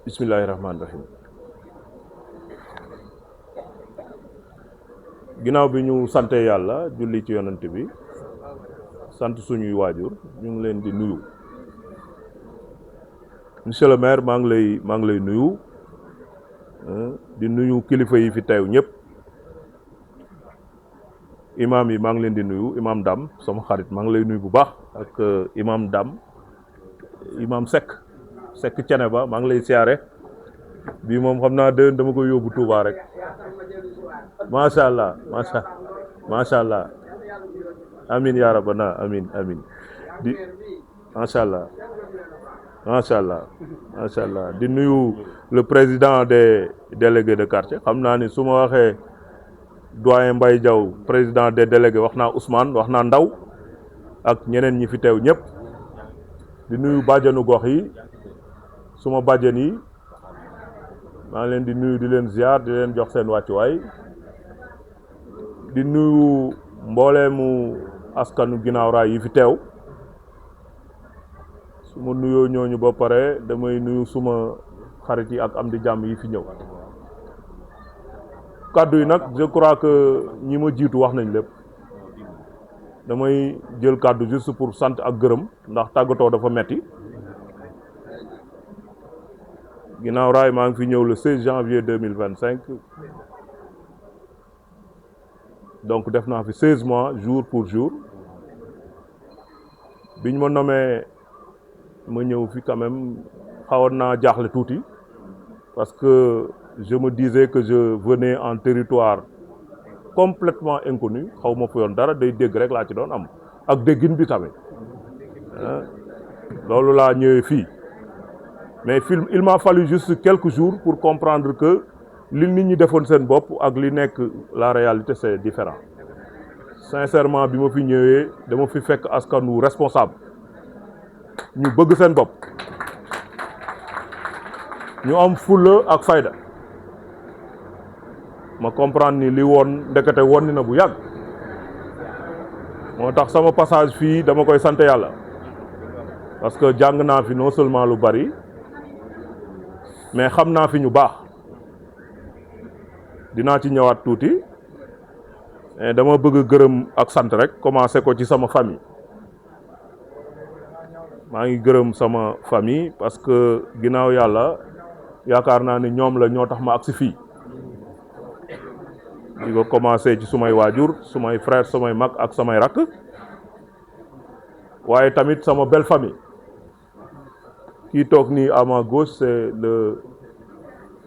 Bismillahirrahmanirrahim. Ginaaw bi ñu santé yàlla julli ci yonent bi sant suñuy waajur ñu ngi leen di nuyu monsieur le maire maa ngi lay nuyu di nuyu kilifa yi fi teew ñëpp imam yi maa ngi leen di nuyu imam Dam sama xarit maa ngi lay nuyu bu baax ak imam Dam imam Seck Ceneba maa ngi lay siyaare bi moom xam naa déwén dama koy yóbbu Touba rek macha allah amin ya rabbana amin di macha allah di nuyu le président des délégués de quartier xam naa ni su ma waxee doyen Mbaye Diaw président des délégués wax naa Ousmane wax naa Ndaw ak ñeneen ñi fi teew ñëpp di nuyu bàjjanu gox yi suma bàjjen yi maa leen di nuyu di leen ziar di leen jox seen wàccuwaay di nuyu mbooleemu askanu ginnaaw raay yi fi teew su ma nuyoo ñooñu ba pare damay nuyu suma xarit yi ak am di jàmm yi fi ñëw kàddu yi nag je crois que ñi ma jiitu wax nañ lépp damay jël kàddu juste pour sant ak gërëm ndax tàggatoo dafa metti ginnaaw raay maa ngi fi ñëw le 16 janvier 2025 donc def naa fi 16 mois jour pour jour biñ ma nommé ma ñëw fi quand même xawoon naa jaaxle tuuti parce que je me disais que je venais en territoire complètement inconnu xaw ma fa yoon dara day dégg rek laa ci doon am ak déggin bi tamit loolu laa ñëwee fii mais il m'a fallu juste quelques jours pour comprendre que li nit ñi defoon seen bopp ak li nekk la réalité c'est différent sincèrement bi ma fi ñëwee dama fi fekk askan wu responsable ñu bëgg seen bopp ñu am fulla ak fayda ma comprendre ni li woon ndekete woon na bu yàgg moo tax sama passage fii dama koy sant yàlla parce que jàng naa fi non seulement lu bari mais xam naa fi ñu baax dinaa ci ñëwaat tuuti dama bëgg gërëm ak sant rek commencé ko ci sama famille maa ngi gërëm sama famille parce que ginnaaw yàlla yaakaar naa ni ñoom la ñoo tax ma agsi fii di ko commencé ci sumay waajur sumay frère samay mag ak samay rakk waaye tamit sama belle famille kii toog nii à ma gauche c'est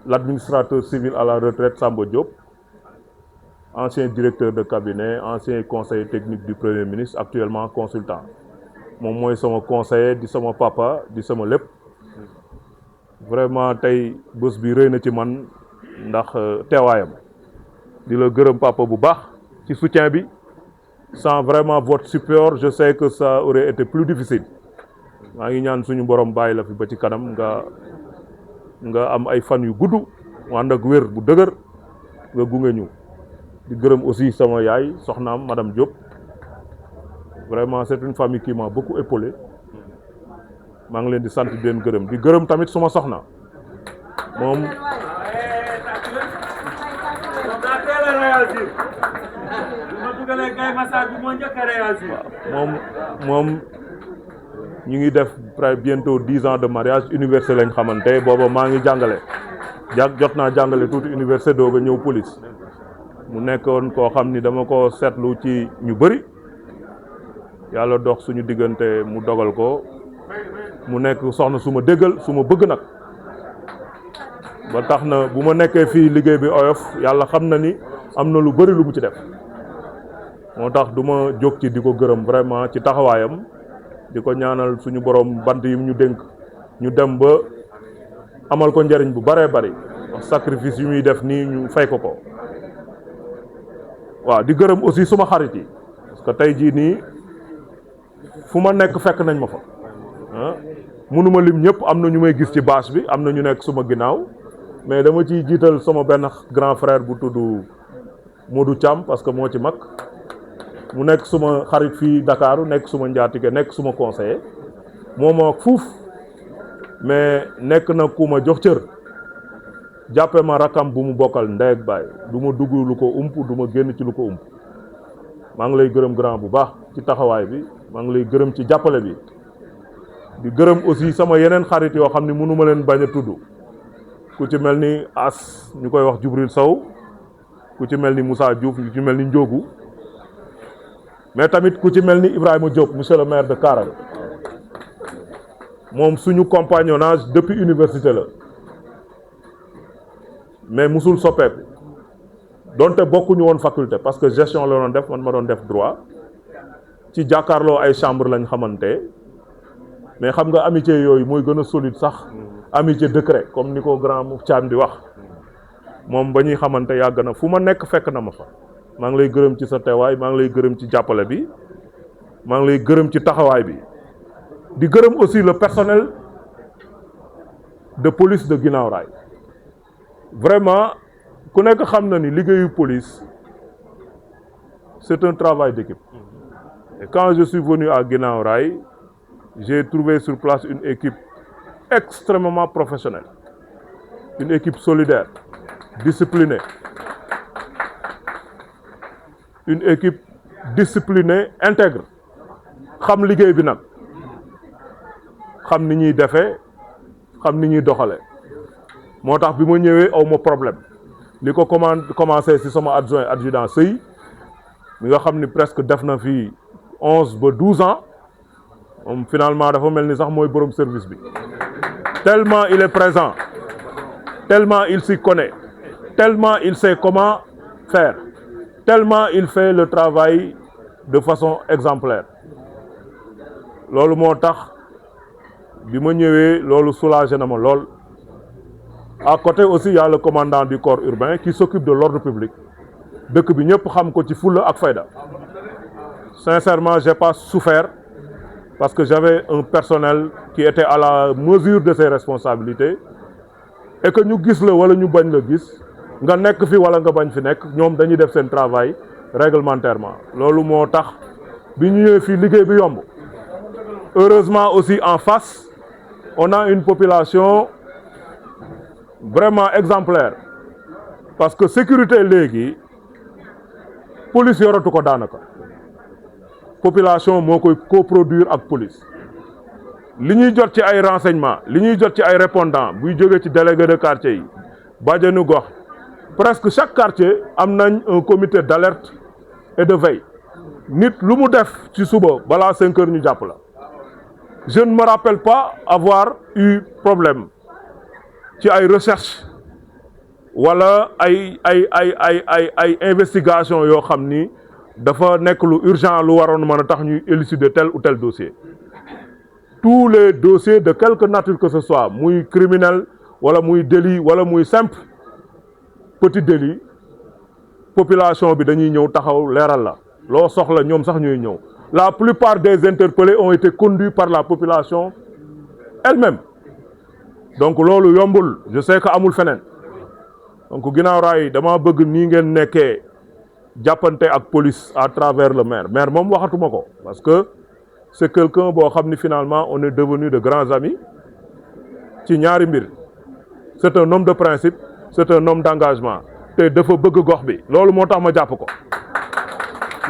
l'administrateur civil à la retraite Samba Diop ancien directeur de cabinet ancien conseiller technique du premier ministre actuellement consultant moom mooy sama conseiller di sama papa di sama lépp vraiment tey bés bi rëy na ci man ndax teewaayam di la gërëm papa bu baax ci soutien bi sans vraiment votre support je sais que ça aurait été plus difficile maa ngi ñaan suñu borom bàyyi la fi ba ci kanam nga am ay fan yu gudd mu ànd ak wér bu dëgër nga gunge ñu di gërëm aussi sama yaay soxnaam madame Diop vraiment c'est une famille qui m'a beaucoup épaulé maa ngi leen di sant di leen gërëm di gërëm tamit suma soxna moom moom ñu ngi def bientôt 10 ans de mariage université lañ xamante booba maa ngi jàngale jot naa jàngale tuuti université doog a ñëw police mu nekkoon koo xam ni dama ko seetlu ci ñu bëri yàlla dox suñu diggante mu dogal ko mu nekk soxna su ma déggal su ma bëgg nag ba tax na bu ma nekkee fii liggéey bi oyof yàlla xam na ni am na lu bëri lu mu ci def moo tax du ma jóg ci di ko gërëm vraiment ci taxawaayam di ko ñaanal suñu borom bant yi ñu dénk ñu dem ba amal ko njariñ bu baree bari wax sacrifice yu muy def nii ñu fay ko ko waaw di gërëm aussi suma xarit yi parce que tey jii nii fu ma nekk fekk nañ ma fa mënuma lim ñëpp am na ñu may gis ci bâche bi am na ñu nekk suma ginnaaw mais dama ciy jiital sama benn grand frère bu tudd Modou Thiam parce que moo ci mag mu nekk suma xarit fii Dakar nekk suma njaatige nekk suma conseiller moo ma fuuf mais nekk na ku ma jox cër jàppe ma rakam bu mu bokkal ndey ak baay du ma dugg lu ko ump du ma génn ci lu ko ump maa ngi lay gërëm grand bu baax ci taxawaay bi maa ngi lay gërëm ci jàppale bi di gërëm aussi sama yeneen xarit yoo xam ne mënu ma leen bañ a tudd ku ci mel ni As ñu koy wax Djibril Sow ku ci mel ni Moussa Diouf ku ci mel ni Ndiogu mais tamit ku ci mel ni Ibrahima Diop monsieur le maire de Karang moom suñu compagnonnage depuis université la mais musul soppeeku donte bokkuñu woon faculté parce que gestion la doon def man ma doon def droit ci jàkkaarloo ay chambre lañ xamante mais xam nga amitié yooyu mooy gën a solide sax amitié décret comme ni ko grand Thiam di wax moom ba ñuy xamante yàgg na fu ma nekk fekk na ma fa maa ngi lay gërëm ci sa teewaay maa ngi lay gërëm ci jàppale bi maa ngi lay gërëm ci taxawaay bi di gërëm aussi le personnel de police de Guinaw Rail vraiment ku nekk xam na ni liggéeyu police c'est un travail d'équipe et quand je suis venu à Guinaw Rail j'ai trouvé sur place une équipe extrêmement professionnelle une équipe solidaire disciplinée une équipe disciplinée intègre xam liggéey bi nag xam ni ñuy defee xam ni ñuy doxale moo tax bi ma ñëwee aw ma problème li ko commencé ci sama adjudant Sey mi nga xam ni presque def na fi 11 ba 12 ans moom finalement dafa mel ni sax mooy borom service bi tellement il est présent tellement il s'y connaît tellement il sait comment faire tellement il fait le travail de façon exemplaire loolu moo tax bi ma ñëwee loolu soulagé na ma lool. À côté aussi il y a le commandant du corps urbain qui s'occupe de l'ordre public dëkk bi ñëpp xam ko ci fulla ak fayda sincèrement j'ai pas souffert parce que j'avais un personnel qui était à la mesure de ses responsabilités et que ñu gis la wala ñu bañ la gis nga nekk fi wala nga bañ fi nekk ñoom dañuy def seen travail réglementairement loolu moo tax bi ñu ñëwee fii liggéey bi yomb heureusement aussi en face on a une population vraiment exemplaire parce que sécurité léegi police yoratu ko daanaka population moo koy coproduire ak police li ñuy jot ci ay renseignements li ñuy jot ci ay répondants buy jóge ci délégué de quartier yi bàjjenu gox presque chaque quartier am nañ un comité d'alerte et de veille nit lu mu def ci suba balaa 5 heures ñu jàpp la je ne me rappelle pas avoir eu problème ci ay recherche wala ay investigation yoo xam ni dafa nekk lu urgent lu waroon mën a tax ñuy élucider tel ou tel dossier tous les dossiers de quelque nature que ce soit muy criminel wala muy délit wala muy simple petit délit population bi dañuy ñëw taxaw leeral la loo soxla ñoom sax ñuy ñëw la plupart des interpellés ont été conduits par la population elle-même donc loolu yombul je sais que amul feneen donc Guinaw Rail dama bëgg nii ngeen nekkee jàppante ak police à travers le maire moom waxatuma ko parce que c'est quelqu'un boo xam ni finalement on est devenu de grands amis ci ñaari mbir c'est un homme de principe c'est un homme d'engagement te dafa bëgg gox bi loolu moo tax ma jàpp ko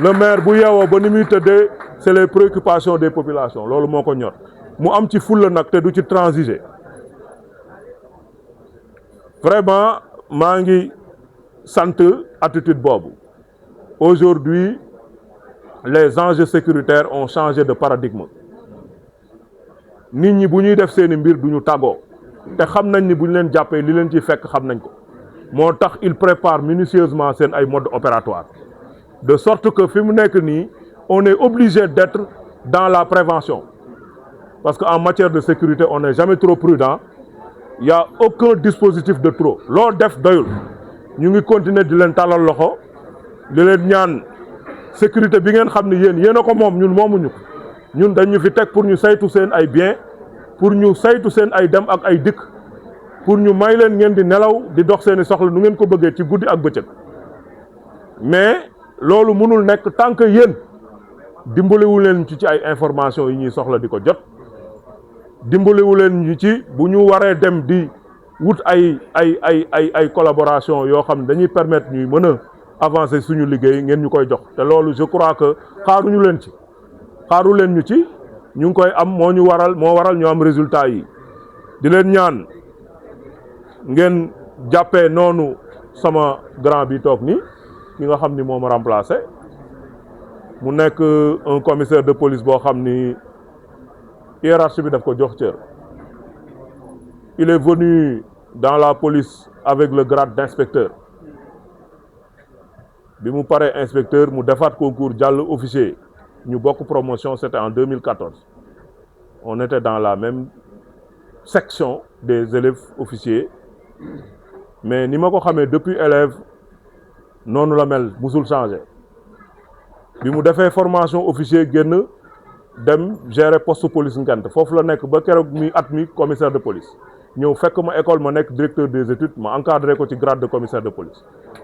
le maire bu yeewoo ba ni muy tëddee c'est les préoccupations des populations loolu moo ko ñor mu am ci fulla nag te du ci transiger vraiment maa ngi sant attitude boobu aujourd'hui les enjeux sécuritaires ont changé de paradigme nit ñi bu ñuy def seeni mbir duñu tàggoo te xam nañ ni bu ñu leen jàppee li leen ci fekk xam nañ ko moo tax il prépare minutieusement seen ay mode opératoire de sorte que fi mu nekk nii on est obligé d'être dans la prévention parce que en matière de sécurité on n'est jamais trop prudent il y a aucun dispositif de trop loo def doyul ñu ngi continuer di leen tàllal loxo di leen ñaan sécurité bi ngeen xam ne yéen a ko moom ñun moomuñu ko ñun dañu fi teg pour ñu saytu seen ay biens pour ñu saytu seen ay dem ak ay dikk pour ñu may leen ngeen di nelaw di dox seeni soxla nu ngeen ko bëggee ci guddi ak bëccëg mais loolu mënul nekk tant que yéen dimbaliwu leen ci ay information yi ñuy soxla di ko jot dimbaliwu leen ñu ci bu ñu waree dem di wut ay collaboration yoo xam ne dañuy permettre ñuy mën a avancer suñu liggéey ngeen ñu koy jox te loolu je crois que xaaru leen ñu ci ñu ngi koy am moo waral ñu am résultat yi di leen ñaan ngeen jàppee noonu sama grand bi toog ni ki nga xam ni moo ma remplacé mu nekk un commissaire de police boo xam ni hiérarchie bi daf ko jox cër. Il est venu dans la police avec le grade d'inspecteur bi mu paree inspecteur mu defaat concours jàll officier ñu bokk promotion, c'était en 2014 on était dans la même section des élèves officiers mais ni ma ko xamee depuis élève noonu la mel musul changé bi mu defee formation officier génn dem gérer poste police Ngent foofu la nekk ba keroog mi at mi commissaire de police ñëw fekk ma école ma nekk directeur des études ma encadré ko ci grade de commissaire de police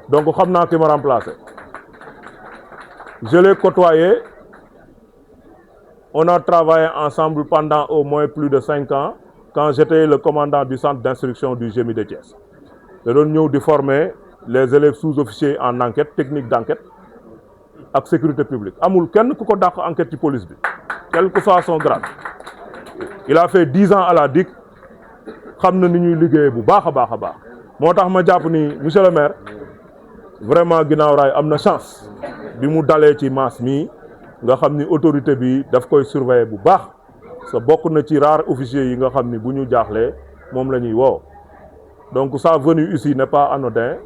donc xam naa ki ma remplacé je l'ai côtoyé on a travaillé ensemble pendant au moins plus de 5 ans quand j'étais le commandant du centre d'instruction du GMI de Thiès da doon ñëw di former les élèves sous-officiers en enquête technique d'enquête ak sécurité publique amul kenn ku ko dàq enquête ci police bi quel que soit son grade il a fait 10 ans à la DIC xam na ni ñuy liggéey bu baax a baax moo tax ma jàpp ni monsieur le maire vraiment Guinaw Rail am na chance bi mu dalee ci masse mi nga xam ni autorité bi daf koy surveiller bu baax sa bokk na ci rare officier yi nga xam ni bu ñu jaaxlee moom la ñuy woo donc sa venue ici n'est pas anodin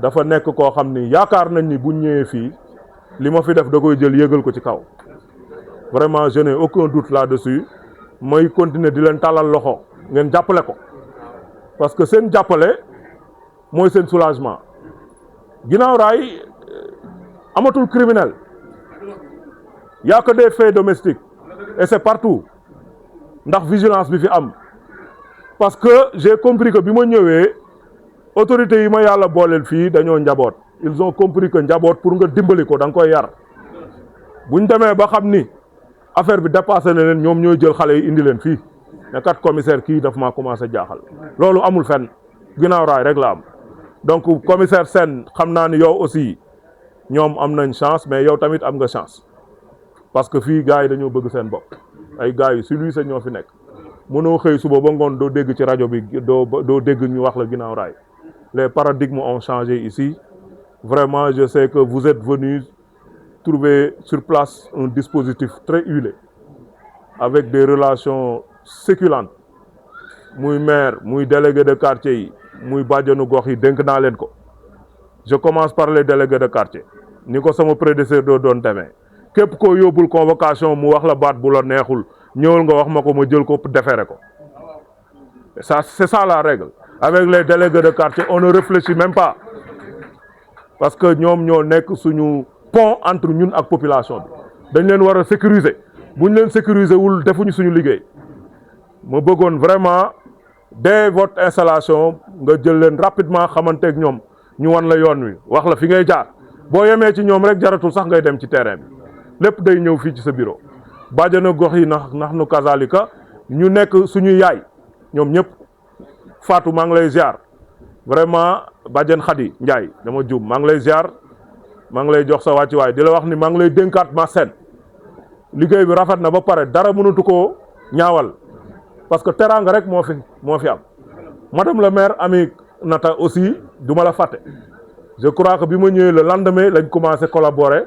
dafa nekk koo xam ni yaakaar nañ ni bu ñëwee fii li ma fi def da koy jël yëgal ko ci kaw vraiment je n'ai aucun doute là-dessus mooy continuer di leen tàllal loxo ngeen jàppale ko parce que seen jàppale mooy seen soulagement Guinaw Rail amatul criminel y a que des faits domestiques et c'est partout ndax vigilance bi fi am parce que j'ai compris que bi ma ñëwee autorités yi ma yàlla booleel fii dañoo njaboot ils ont compris que njaboot pour nga dimbali ko da nga koy yar buñ demee ba xam ni affaire bi dépassé na leen ñoom ñooy jël xale yi indi leen fii ne kat commissaire kii daf maa commencé jaaxal loolu amul fenn Guinaw Rail rek la am donc commissaire Sène xam naa ni yow aussi ñoom am nañ chance mais yow tamit am nga chance parce que fii gars yi dañoo bëgg seen bopp ay gars yi civilisé ñoo fi nekk mënoo xëy suba ba ngoon doo dégg ci rajo bi doo dégg ñu wax la Guinaw Rail les paradigmes ont changé ici vraiment je sais que vous êtes venus trouver sur place un dispositif très huilé avec des relations séculantes muy maire muy délégué de quartier yi muy bàjjanu gox yi dénk naa leen ko je commence par les délégués de quartier ni ko sama prédécesseur doon demee képp koo yóbbul convocation mu wax la baat bu la neexul ñëwal nga wax ma ko ma jël ko déféré ko ça c'est ça la règle avec les délégués de quartier on ne réfléchit même pas parce que ñoom ñoo nekk suñu pont entre ñun ak population bi dañ leen war a sécuriser buñ leen sécuriser wul defuñu suñu liggéey ma bëggoon vraiment dès votre installation nga jël leen rapidement xamanteeg ñoom ñu wan la yoon wi wax la fi ngay jaar boo yemee ci ñoom rek jaratul sax ngay dem ci terrain bi lépp day ñëw fii ci sa bureau bàjjana gox yi nax nu kazalika ñu nekk suñu yaay ñoom ñëpp Fatou maa ngi lay ziar vraiment bàjjen Khady Ndiaye dama juum maa ngi lay ziar maa ngi lay jox sa wàccuwaay di la wax ni maa ngi lay dénkaat ma seen liggéey bi rafet na ba pare dara mënatu koo ñaawal parce que teraanga rek moo fi am madame le maire Ami Nata aussi du ma la fàtte je crois que bi ma ñëwee le lendemain lañ commencé collaborer